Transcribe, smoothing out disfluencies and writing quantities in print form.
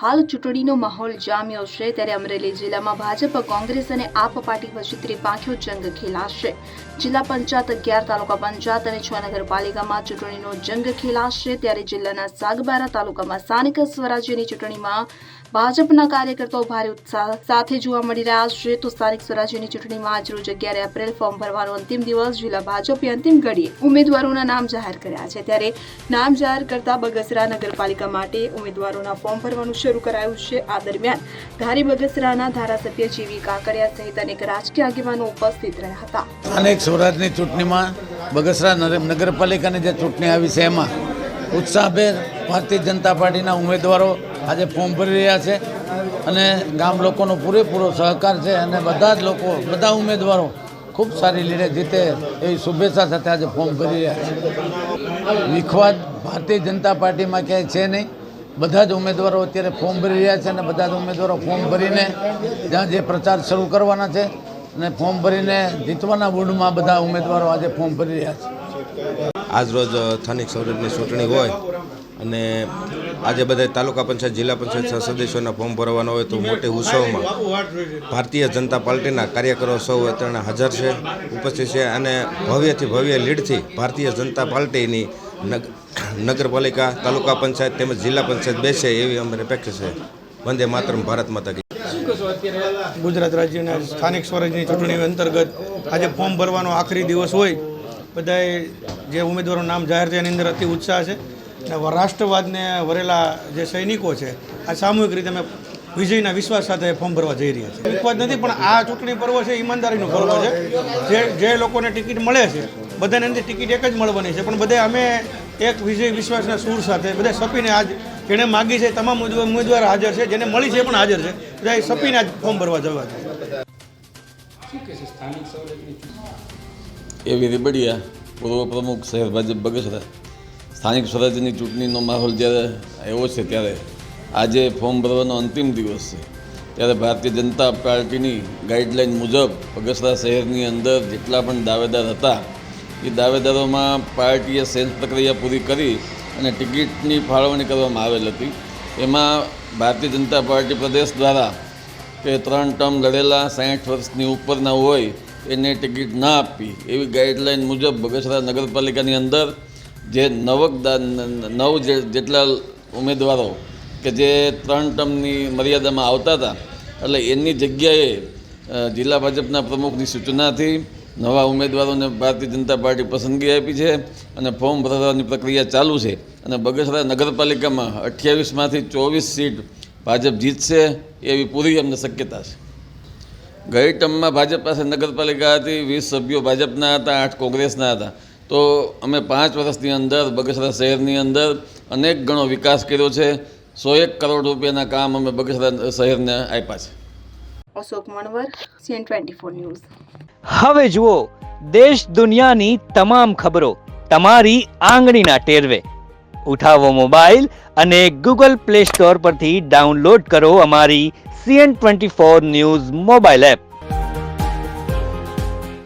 હાલ ચૂંટણીનો માહોલ જામ્યો છે ત્યારે અમરેલી જિલ્લામાં ભાજપ કોંગ્રેસ અને આપ પાર્ટી વચ્ચે ત્રિપાંખીયો જંગ ખેલાશે। જિલ્લા પંચાયત 11 તાલુકા પંચાયત અને 6 નગરપાલિકામાં ચૂંટણીનો જંગ ખેલાશે ત્યારે જિલ્લાના સાગબારા તાલુકામાં સ્થાનિક સ્વરાજ્યની ચૂંટણીમાં ભાજપના કાર્યકર્તાઓ ભારે ઉત્સાહ સાથે જોવા મળી રહ્યા છે। તો સ્થાનિક સ્વરાજ્યની ચૂંટણીમાં આજરોજ 11 એપ્રિલ ફોર્મ ભરવાનો અંતિમ દિવસ જિલ્લા ભાજપે અંતિમ ઘડીએ ઉમેદવારોના નામ જાહેર કર્યા છે ત્યારે નામ જાહેર કરતા બગસરા નગરપાલિકા માટે ઉમેદવારોના ફોર્મ ભરવાનું શરૂ કરાયું છે। આ દરમિયાન ધારી બગસરાના ધારાસભ્ય જીવી કાકડિયા સહિત અનેક રાજકીય આગેવાનો ઉપસ્થિત રહ્યા હતા। સ્થાનિક સ્વરાજની ચૂંટણીમાં બગસરા નગરપાલિકાની જે ચૂંટણી આવી છે એમાં ઉત્સાહભેર ભારતીય જનતા પાર્ટીના ઉમેદવારો આજે ફોર્મ ભરી રહ્યા છે અને ગામ લોકોનો પૂરેપૂરો સહકાર છે અને બધા જ લોકો બધા ઉમેદવારો ખૂબ સારી લીડે જીતે એવી શુભેચ્છા સાથે આજે ફોર્મ ભરી રહ્યા છે। વિખવાદ ભારતીય જનતા પાર્ટીમાં ક્યાંય છે નહીં, બધા જ ઉમેદવારો અત્યારે ફોર્મ ભરી રહ્યા છે અને બધા જ ઉમેદવારો ફોર્મ ભરીને જ્યાં જે પ્રચાર શરૂ કરવાના છે અને ફોર્મ ભરીને જીતવાના મૂડમાં બધા ઉમેદવારો આજે ફોર્મ ભરી રહ્યા છે। આજ રોજ સ્થાનિક સ્વરાજની ચૂંટણી હોય અને આજે બધા તાલુકા પંચાયત જિલ્લા પંચાયત સદસ્યોના ફોર્મ ભરવાના હોય તો મોટી ઉત્સવમાં ભારતીય જનતા પાર્ટીના કાર્યકરો સૌ અત્યારે હાજર છે, ઉપસ્થિત છે અને ભવ્યથી ભવ્ય લીડથી ભારતીય જનતા પાર્ટીની નગરપાલિકા તાલુકા પંચાયત તેમજ જિલ્લા પંચાયત બેસે એવી અમારી અપેક્ષા છે। વંદે માતરમ, ભારત માતા કી। ગુજરાત રાજ્યના સ્થાનિક સ્વરાજની ચૂંટણી અંતર્ગત આજે ફોર્મ ભરવાનો આખરી દિવસ હોય, બધાએ જે ઉમેદવારો નામ જાહેર છે એની અંદર અતિ ઉત્સાહ છે અને રાષ્ટ્રવાદને વરેલા જે સૈનિકો છે આ સામૂહિક રીતે અમે વિજયના વિશ્વાસ સાથે ફોર્મ ભરવા જઈ રહ્યા છીએ। વિશ્વાસ નથી પણ આ ચૂંટણી પર્વ છે ઈમાનદારીનો પર્વ છે। જે લોકોને ટિકિટ મળે છે બધાને એની ટિકિટ એક જ મળવાની છે, પણ બધા અમે એક વિજય વિશ્વાસના સૂર સાથે બધા સપીને આજ જેણે માગી છે તમામ ઉમેદવાર હાજર છે, જેને મળી છે પણ હાજર છે, બધા સપીને આજ ફોર્મ ભરવા જવા છે। એવી રીબડિયા પૂર્વ પ્રમુખ શહેર ભાજપ બગસરા સ્થાનિક સ્વરાજ્યની ચૂંટણીનો માહોલ જ્યારે આવ્યો છે ત્યારે આજે ફોર્મ ભરવાનો અંતિમ દિવસ છે ત્યારે ભારતીય જનતા પાર્ટીની ગાઈડલાઇન મુજબ બગસરા શહેરની અંદર જેટલા પણ દાવેદાર હતા એ દાવેદારોમાં પાર્ટીએ સેન્સ પ્રક્રિયા પૂરી કરી અને ટિકિટની ફાળવણી કરવામાં આવેલ હતી। એમાં ભારતીય જનતા પાર્ટી પ્રદેશ દ્વારા કે 3 ટર્મ લડેલા 60 વર્ષની ઉપરના હોય એને ટિકિટ ના આપવી એવી ગાઈડલાઇન મુજબ બગસરા નગરપાલિકાની અંદર જે 9 જેટલા ઉમેદવારો કે જે 3 ટર્મની મર્યાદામાં આવતા હતા એટલે એની જગ્યાએ જિલ્લા ભાજપના પ્રમુખની સૂચનાથી નવા ઉમેદવારોને ભારતીય જનતા પાર્ટી પસંદગી આપી છે અને ફોર્મ ભરવાની પ્રક્રિયા ચાલુ છે અને બગસરા નગરપાલિકામાં 28માંથી 24 સીટ ભાજપ જીતશે એવી પૂરી અમને શક્યતા છે। ગઈ ટર્મમાં ભાજપ પાસે નગરપાલિકા હતી, 20 સભ્યો ભાજપના હતા, 8 કોંગ્રેસના હતા, તો અમે 5 વર્ષની અંદર બગસરા શહેરની અંદર અનેક ગણો વિકાસ કર્યો છે। 101 કરોડ રૂપિયાના કામ અમે બગસરા શહેરને આપ્યા છે। Ashok Manvar, CN24 news. હવે જુઓ દેશ દુનિયાની તમામ ખબરો તમારી આંગળીના ટેરવે। ઉઠાવો મોબાઈલ અને Google Play Store પરથી ડાઉનલોડ કરો અમારી CN24 ન્યૂઝ મોબાઈલ એપ।